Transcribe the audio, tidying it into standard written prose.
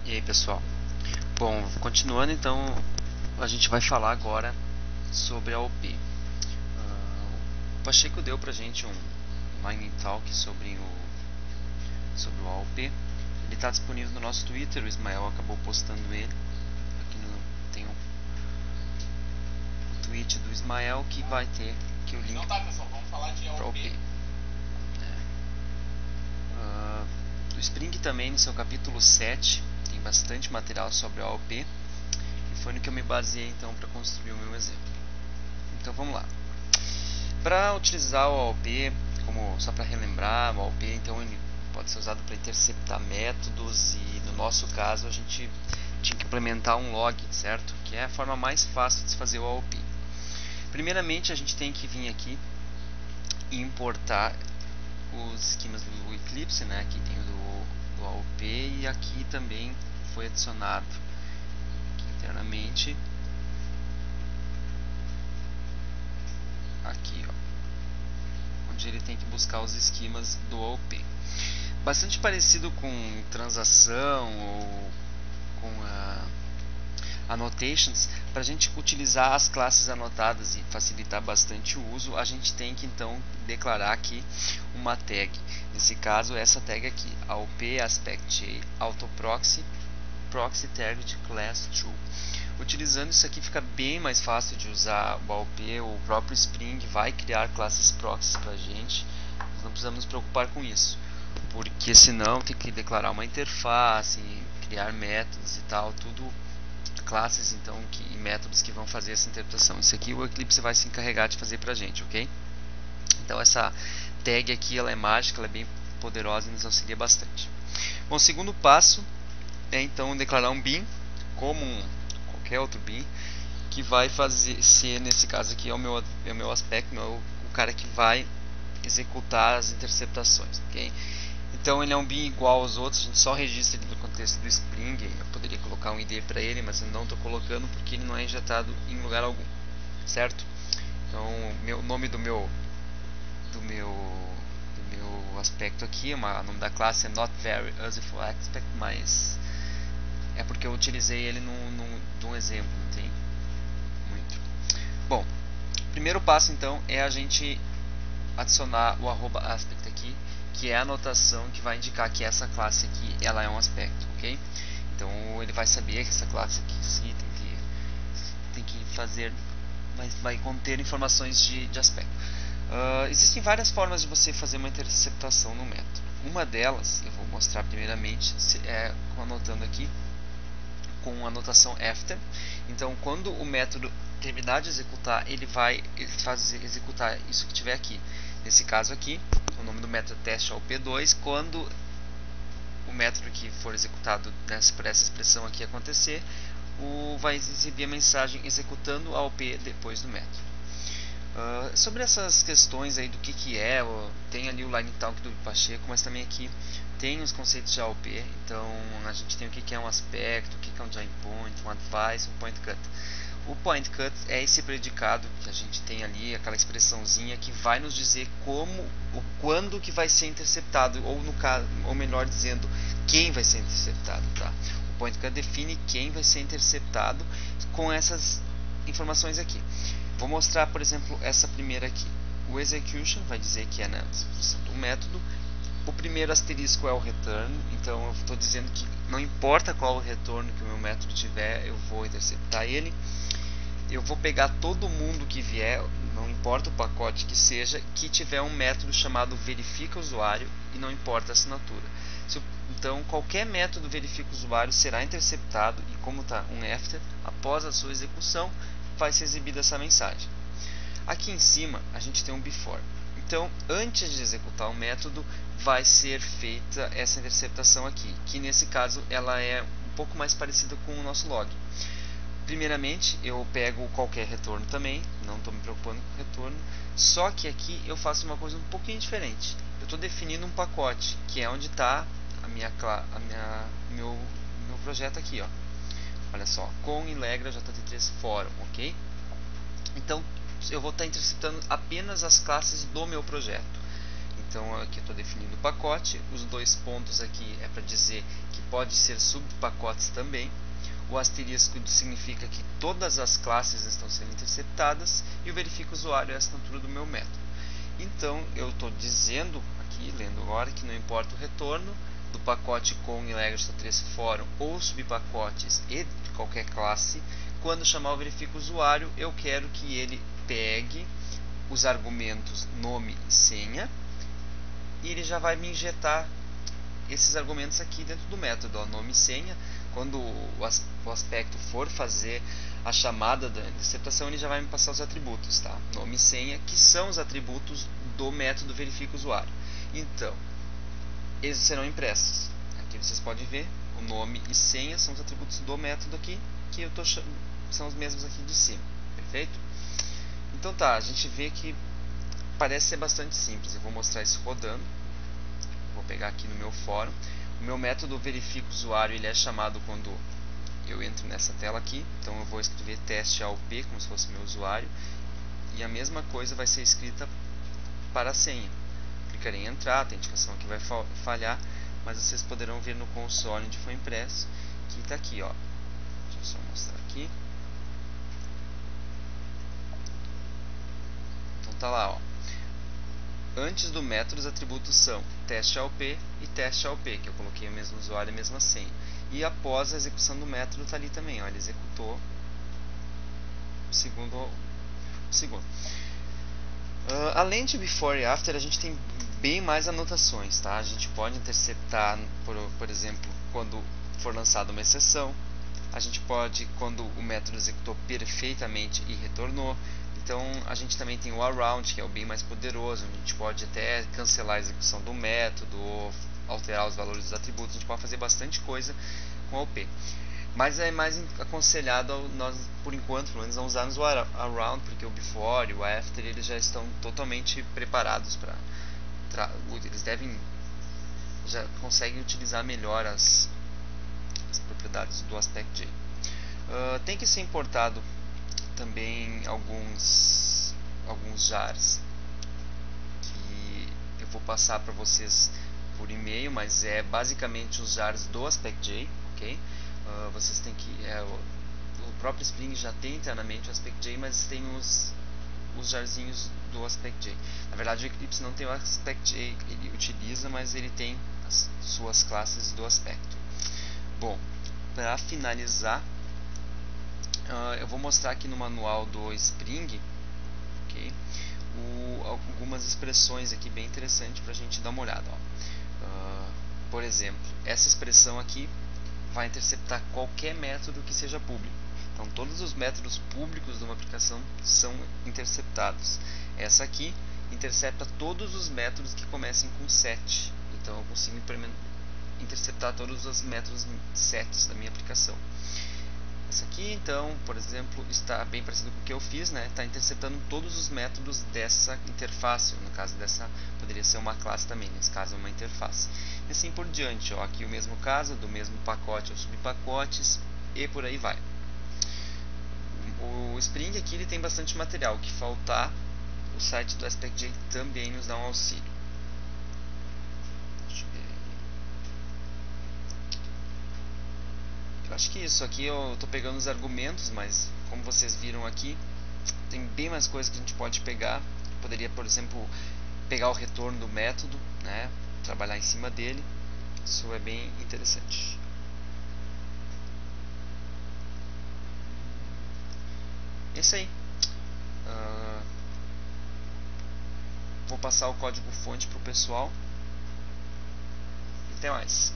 E aí, pessoal? Bom, continuando então, a gente vai falar agora sobre a OP. O Pacheco deu pra gente um Mining Talk sobre o AOP. Ele está disponível no nosso Twitter, o Ismael acabou postando ele. Aqui tem o tweet do Ismael que vai ter aqui o link. Então tá, pessoal, vamos falar de AOP. O Spring também, no seu capítulo 7, tem bastante material sobre a AOP. E foi no que eu me baseei então para construir o meu exemplo. Então vamos lá. Para utilizar o AOP, só para relembrar, o AOP então ele pode ser usado para interceptar métodos e no nosso caso a gente tinha que implementar um log, certo? Que é a forma mais fácil de se fazer o AOP. Primeiramente a gente tem que vir aqui e importar os esquemas do Eclipse, né? Aqui tem o do AOP e aqui também foi adicionado aqui internamente aqui, ó, onde ele tem que buscar os esquemas do AOP. Bastante parecido com transação ou com annotations. Para a gente utilizar as classes anotadas e facilitar bastante o uso, a gente tem que então declarar aqui uma tag. Nesse caso, essa tag aqui, AOP aspect autoproxy proxy target class true. Utilizando isso aqui fica bem mais fácil de usar o AOP, o próprio Spring vai criar classes proxies para a gente, nós não precisamos nos preocupar com isso, porque senão tem que declarar uma interface, criar métodos e tal, tudo classes então e métodos que vão fazer essa interpretação. Isso aqui o Eclipse vai se encarregar de fazer para a gente, ok? Então essa tag aqui ela é mágica, ela é bem poderosa e nos auxilia bastante. Bom, o segundo passo é então declarar um bin, como qualquer outro bin, que vai ser, nesse caso aqui, é o meu aspecto, o cara que vai executar as interceptações, ok? Então ele é um bin igual aos outros, a gente só registra ele no contexto do Spring. Eu poderia colocar um ID para ele, mas eu não estou colocando porque ele não é injetado em lugar algum, certo? Então o nome do meu aspecto aqui, o nome da classe é not very useful aspect, mas é porque eu utilizei ele num exemplo, não tem muito. Bom, o primeiro passo então é a gente adicionar o @aspect aqui, que é a anotação que vai indicar que essa classe aqui ela é um aspecto, ok? Então ele vai saber que essa classe aqui sim tem que fazer, vai conter informações de aspecto. Existem várias formas de você fazer uma interceptação no método. Uma delas, eu vou mostrar primeiramente, anotando aqui com a anotação after. Então quando o método terminar de executar, ele vai executar isso que tiver aqui. Nesse caso aqui, o nome do método teste é o P2. Quando o método que for executado por essa expressão aqui acontecer, vai exibir a mensagem executando a AOP depois do método. Sobre essas questões aí do que é, tem ali o line talk do Pacheco, mas também aqui tem os conceitos de AOP. Então a gente tem o que é um aspecto, o que é um join point, um advice, um point cut. O point cut é esse predicado que a gente tem ali, aquela expressãozinha que vai nos dizer quando que vai ser interceptado, ou melhor dizendo, quem vai ser interceptado, tá? O point cut define quem vai ser interceptado com essas informações aqui. Vou mostrar, por exemplo, essa primeira aqui. O execution vai dizer que é na execução do método. O primeiro asterisco é o return, então eu estou dizendo que não importa qual o retorno que o meu método tiver, eu vou interceptar ele. Eu vou pegar todo mundo que vier, não importa o pacote que seja, que tiver um método chamado verifica usuário e não importa a assinatura. Então qualquer método verifica usuário será interceptado e como está um after, após a sua execução, vai ser exibida essa mensagem. Aqui em cima a gente tem um before. Então antes de executar o método vai ser feita essa interceptação aqui, que nesse caso ela é um pouco mais parecida com o nosso log. Primeiramente eu pego qualquer retorno também, não estou me preocupando com o retorno, só que aqui eu faço uma coisa um pouquinho diferente. Eu estou definindo um pacote, que é onde está meu projeto aqui, ó. Olha só, com Ilegra JT3 Forum, ok? Então eu vou estar interceptando apenas as classes do meu projeto. Então aqui eu estou definindo o pacote, os dois pontos aqui é para dizer que pode ser subpacotes também. O asterisco significa que todas as classes estão sendo interceptadas e o verifica usuário é a assinatura do meu método. Então eu estou dizendo aqui, lendo agora, que não importa o retorno do pacote com Elegris 3 Fórum ou subpacotes e de qualquer classe, quando chamar o verifica usuário, eu quero que ele pegue os argumentos nome e senha e ele já vai me injetar esses argumentos aqui dentro do método, ó, nome e senha. Quando o aspecto for fazer a chamada da interceptação, ele já vai me passar os atributos, tá? Nome e senha, que são os atributos do método verifica usuário. Então, eles serão impressos. Aqui vocês podem ver, o nome e senha são os atributos do método aqui, que eu tô são os mesmos aqui de cima, perfeito? Então tá, a gente vê que parece ser bastante simples. Eu vou mostrar isso rodando. Vou pegar aqui no meu fórum. O meu método verifica usuário, ele é chamado quando eu entro nessa tela aqui. Então eu vou escrever teste AUP como se fosse meu usuário. E a mesma coisa vai ser escrita para a senha. Clicarei em entrar, a indicação aqui vai falhar, mas vocês poderão ver no console onde foi impresso, que está aqui, ó. Deixa eu só mostrar aqui. Então tá lá, ó. Antes do método, os atributos são teste AUP e teste AUP, que eu coloquei o mesmo usuário e a mesma senha. E após a execução do método, está ali também, ó, ele executou segundo. Além de before e after, a gente tem bem mais anotações, tá? A gente pode interceptar, por exemplo, quando for lançada uma exceção. A gente pode, quando o método executou perfeitamente e retornou. Então a gente também tem o around, que é o bem mais poderoso. A gente pode até cancelar a execução do método, ou alterar os valores dos atributos. A gente pode fazer bastante coisa com a OP. Mas é mais aconselhado nós, por enquanto, pelo menos, não usarmos o around, porque o before e o after eles já estão totalmente preparados para eles já conseguem utilizar melhor as propriedades do aspect-J. Tem que ser importado também alguns jars que eu vou passar para vocês por e-mail, mas é basicamente os jars do aspect-J, ok? Vocês têm que o próprio Spring já tem internamente o aspect-J, mas tem os jarzinhos do aspect-J. Na verdade, o Eclipse não tem o aspect-J, ele utiliza, mas ele tem as suas classes do aspecto. Bom, para finalizar, eu vou mostrar aqui no manual do Spring, okay, algumas expressões aqui bem interessantes para a gente dar uma olhada. Por exemplo, essa expressão aqui vai interceptar qualquer método que seja público. Então todos os métodos públicos de uma aplicação são interceptados. Essa aqui intercepta todos os métodos que comecem com set. Então eu consigo interceptar todos os métodos sets da minha aplicação. Essa aqui, então, por exemplo, está bem parecido com o que eu fiz, né? Está interceptando todos os métodos dessa interface. No caso dessa, poderia ser uma classe também, nesse caso é uma interface. E assim por diante, ó, aqui o mesmo caso, do mesmo pacote aos subpacotes e por aí vai. O Spring aqui ele tem bastante material. O que faltar, o site do aspect-J também nos dá um auxílio. Deixa eu ver. Eu acho que isso aqui eu estou pegando os argumentos, mas como vocês viram aqui, tem bem mais coisas que a gente pode pegar. Poderia, por exemplo, pegar o retorno do método, né? Trabalhar em cima dele. Isso é bem interessante. É isso aí. Vou passar o código fonte para o pessoal. Até mais.